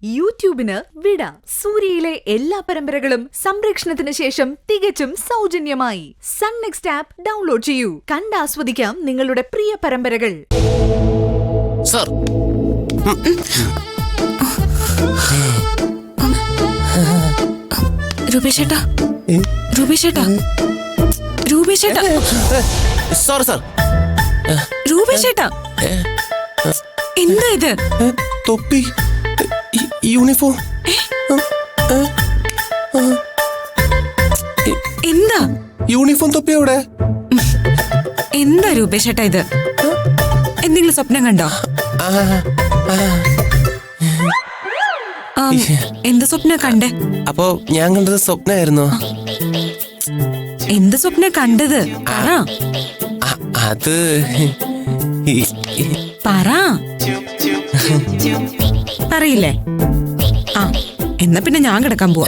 യൂട്യൂബിന് വിട. സൂര്യയിലെ എല്ലാ പരമ്പരകളും സംരക്ഷണത്തിന് ശേഷം തികച്ചും സൗജന്യമായി സൺ നെക്സ്റ്റ് ആപ്പ് ഡൗൺലോഡ് ചെയ്യൂ. കണ്ടാസ്വദിക്കാം നിങ്ങളുടെ പ്രിയ പരമ്പരകൾ. സർ, രൂപേഷേട്ടാ, രൂപേഷേട്ടാ, രൂപേഷേട്ടാ, സോറി സർ. രൂപേഷേട്ടാ, എന്താ ഇത്? തൊപ്പി, യൂണിഫോം. എന്താ യൂണിഫോം തൊപ്പി എവിടെ? എന്താ രൂപേഷേട്ടാ ഇത്? എന്തെങ്കിലും സ്വപ്നം കണ്ടോ? എന്ത് സ്വപ്ന കണ്ടേ? അപ്പോ ഞാൻ കണ്ടത് സ്വപ്നമായിരുന്നു. എന്ത് സ്വപ്ന കണ്ടത്? പറ. അത് പറ. പറയില്ലേ? ആ, എന്നാ പിന്നെ ഞാൻ കിടക്കാൻ പോവാ.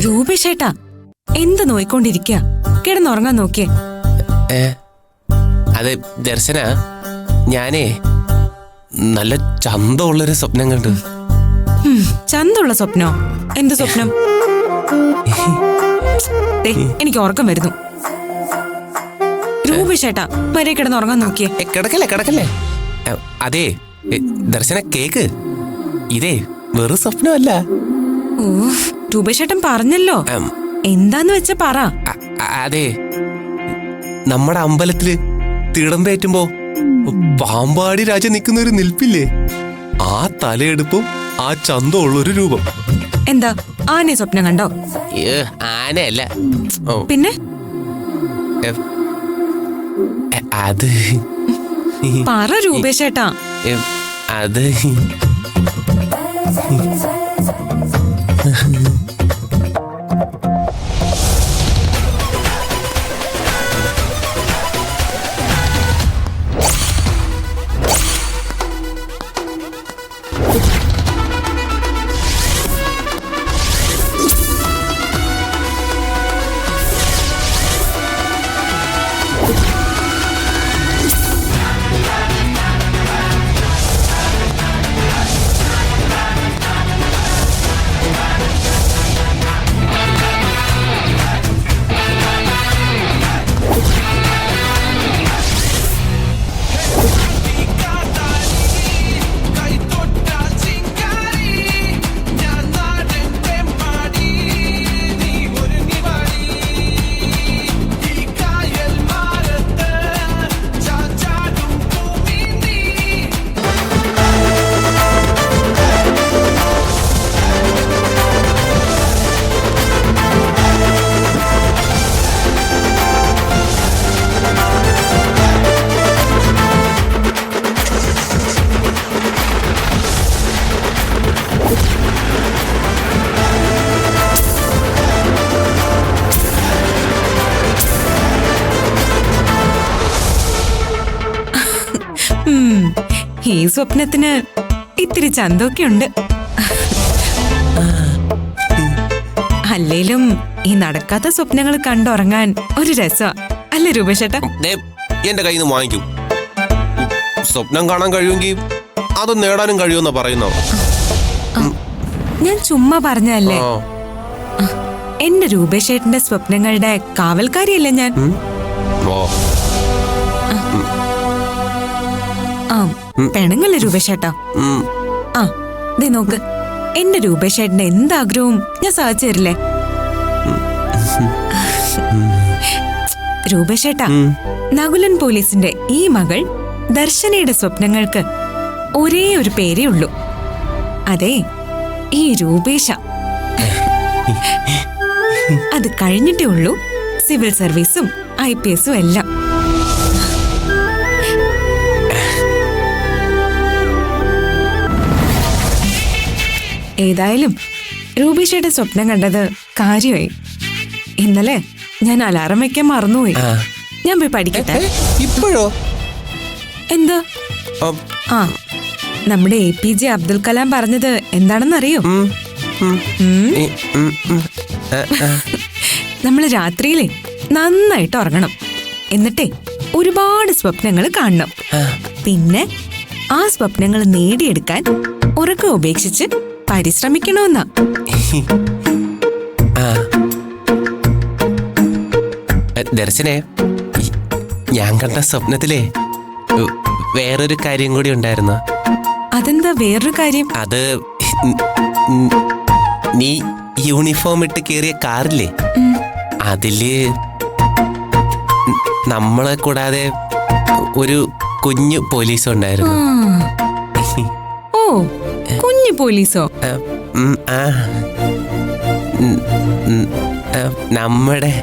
രൂപേഷേട്ടാ, എന്ത് നോയിക്കൊണ്ടിരിക്ക? കിടന്നുറങ്ങാൻ നോക്കിയേ. അതെ ദർശന, ഞാനേ നല്ല ചന്തമുള്ളൊരു സ്വപ്നം കണ്ടു. ചന്തമുള്ള സ്വപ്നോ? എന്ത് സ്വപ്നം? എനിക്ക് ഉറക്കം വരുന്നു. രൂപേഷേട്ടാ, വരെ കിടന്നുറങ്ങാൻ നോക്കിയേ. കിടക്കല്ലേ കിടക്കല്ലേ. അതെ ദർശന, കേക്ക്. ഇതേ വെറും സ്വപ്നമല്ല. ഓ, രൂപേഷേട്ടൻ പറഞ്ഞല്ലോ. എന്താന്ന് വെച്ച പറ. അതെ, നമ്മുടെ അമ്പലത്തില് തിടമ്പേറ്റുമ്പോ പാമ്പാടി രാജ നിൽക്കുന്ന ഒരു നിൽപ്പില്ലേ, ആ തലയെടുപ്പും ആ ചന്തമുള്ളൊരു രൂപം. എന്താ ആനെ സ്വപ്നം കണ്ടോ? ആനയല്ല. പിന്നെ അത് പറ രൂപേഷേട്ടാ. അത് ഈ സ്വപ്നത്തിന് ഇത്തിരി ചന്തൊക്കെ ഉണ്ട്. അല്ലേലും ഈ നടക്കാത്ത സ്വപ്നങ്ങൾ കണ്ടുറങ്ങാൻ ഒരു രസ അല്ലേ രൂപേഷേട്ടാ? എന്റെ കയ്യിൽ നിന്ന് വാങ്ങിക്കും. സ്വപ്നം കാണാൻ കഴിയുമെങ്കിൽ അത് നേടാനും കഴിയുമെന്നാ പറയുന്നോ? ഞാൻ ചുമ്മാ പറഞ്ഞല്ലേ. എന്റെ രൂപേഷേട്ടന്റെ സ്വപ്നങ്ങളുടെ കാവൽക്കാരിയല്ലേ ഞാൻ. പെണുങ്ങല്ലേ രൂപേഷേട്ടാ? ആ, ദേ നോക്ക്, എന്റെ രൂപേഷേട്ടന്റെ എന്താഗ്രഹവും ഞാൻ സാധിച്ചു തരില്ലേ? രൂപേഷേട്ടാ, നകുലൻ പോലീസിന്റെ ഈ മകൾ ദർശനയുടെ സ്വപ്നങ്ങൾക്ക് ഒരേ ഒരു പേരേ ഉള്ളൂ. അതെ, ഈ രൂപേഷ. അത് കഴിഞ്ഞിട്ടേ ഉള്ളൂ സിവിൽ സർവീസും IPS എല്ലാം. ഏതായാലും രൂപേഷയുടെ സ്വപ്നം കണ്ടത് കാര്യമായി. ഇന്നലെ ഞാൻ അലാറം വെക്കാൻ മറന്നുപോയി. ഞാൻ പോയി പഠിക്കട്ടെ. ഇപ്പോഴോ? എന്താ? ആ, നമ്മുടെ APJ അബ്ദുൽ കലാം പറഞ്ഞത് എന്താണെന്നറിയോ? നമ്മൾ രാത്രിയിലെ നന്നായിട്ട് ഉറങ്ങണം. എന്നിട്ടേ ഒരുപാട് സ്വപ്നങ്ങൾ കാണണം. പിന്നെ ആ സ്വപ്നങ്ങൾ നേടിയെടുക്കാൻ ഉറക്കം ഉപേക്ഷിച്ച് പരിശ്രമിക്കണമെന്നാ. ദർശനെ, ഞാൻ കണ്ട സ്വപ്നത്തിലേ വേറൊരു കാര്യം കൂടി ഉണ്ടായിരുന്നു. അതെന്താ വേറൊരു കാര്യം? അത് നീ യൂണിഫോം ഇട്ട് കേറിയ കാറില്ലേ, അതില് നമ്മളെ കൂടാതെ ഒരു കുഞ്ഞു പോലീസ് ഉണ്ടായിരുന്നു. ഓ, കുഞ്ഞു പോലീസോ? നമ്മുടെ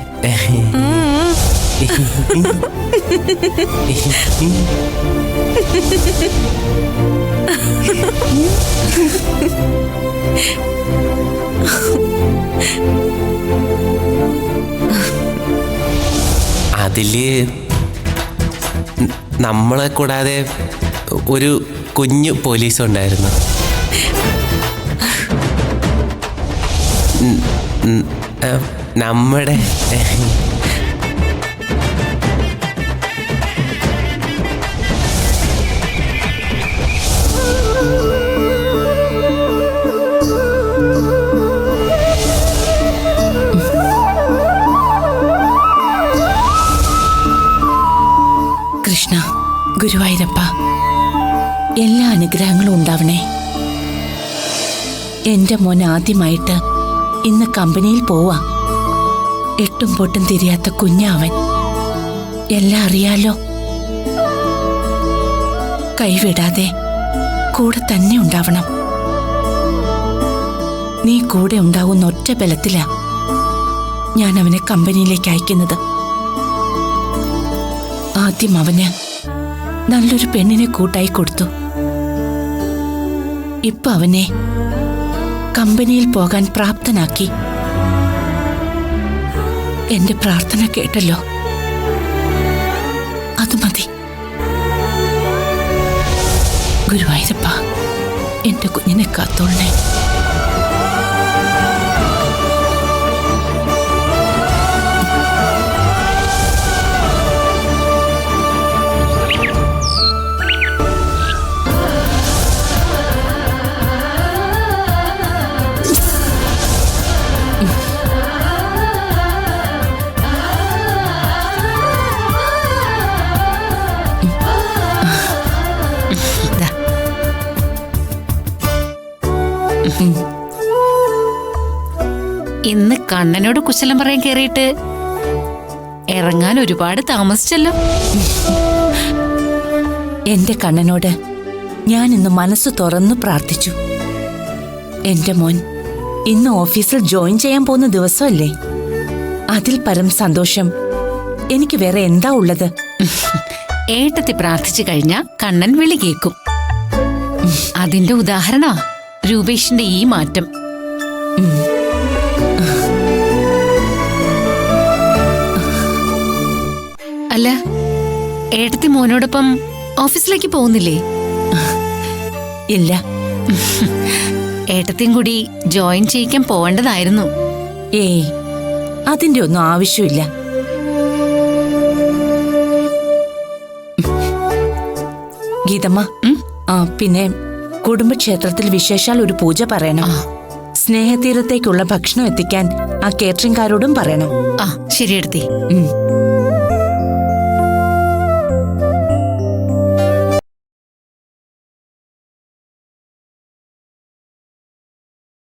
അതില് നമ്മളെ കൂടാതെ ഒരു കുഞ്ഞു പോലീസ് ഉണ്ടായിരുന്നു. നമ്മുടെ കൃഷ്ണ, ഗുരുവായൂരപ്പ, എല്ലാ അനുഗ്രഹങ്ങളും ഉണ്ടാവണേ. എന്റെ മോൻ ആദ്യമായിട്ട് ഇന്ന് കമ്പനിയിൽ പോവാ. എട്ടും പൊട്ടും തിരിയാത്ത കുഞ്ഞാവൻ. എല്ലാം അറിയാലോ. കൈവിടാതെ കൂടെ തന്നെ ഉണ്ടാവണം. നീ കൂടെ ഉണ്ടാവുന്ന ഒറ്റ ബലത്തിലാ ഞാൻ അവനെ കമ്പനിയിലേക്ക് അയക്കുന്നത്. ആദ്യം അവന് നല്ലൊരു പെണ്ണിനെ കൂട്ടായി കൊടുത്തു. ഇപ്പൊ അവനെ കമ്പനിയിൽ പോകാൻ പ്രാപ്തനാക്കി. എന്റെ പ്രാർത്ഥന കേട്ടല്ലോ, അത് മതി. ഗുരുവായൂരപ്പ, എന്റെ കുഞ്ഞിനെ കാത്തോളണേ. ഇന്ന് കണ്ണനോട് കുശലം പറയാൻ കേറിയിട്ട് ഇറങ്ങാൻ ഒരുപാട് താമസിച്ചല്ലോ. എന്റെ കണ്ണനോട് ഞാൻ ഇന്ന് മനസ്സ് തുറന്നു പ്രാർത്ഥിച്ചു. എന്റെ മോൻ ഇന്ന് ഓഫീസിൽ ജോയിൻ ചെയ്യാൻ പോകുന്ന ദിവസമല്ലേ? അതിൽ പരം സന്തോഷം എനിക്ക് വേറെ എന്താ ഉള്ളത്? ഏട്ടത്തി പ്രാർത്ഥിച്ചു കഴിഞ്ഞ കണ്ണൻ വിളി കേൾക്കും. അതിന്റെ ഉദാഹരണ രൂപേഷിന്റെ ഈ മാറ്റം. അല്ല, ഏട്ടത്തി മോനോടൊപ്പം ഓഫീസിലേക്ക് പോകുന്നില്ലേ? ഇല്ല. ഏട്ടത്തിയും കൂടി ജോയിൻ ചെയ്യിക്കാൻ പോവേണ്ടതായിരുന്നു. ഏയ്, അതിന്റെ ഒന്നും ആവശ്യമില്ല. ഗീതമ്മ, പിന്നെ കുടുംബക്ഷേത്രത്തിൽ വിശേഷാൽ ഒരു പൂജ പറയണം. സ്നേഹതീരത്തേക്കുള്ള ഭക്ഷണം എത്തിക്കാൻ ആ കേറ്ററിംഗുകാരോടും പറയണം. ശരി എടുത്തി.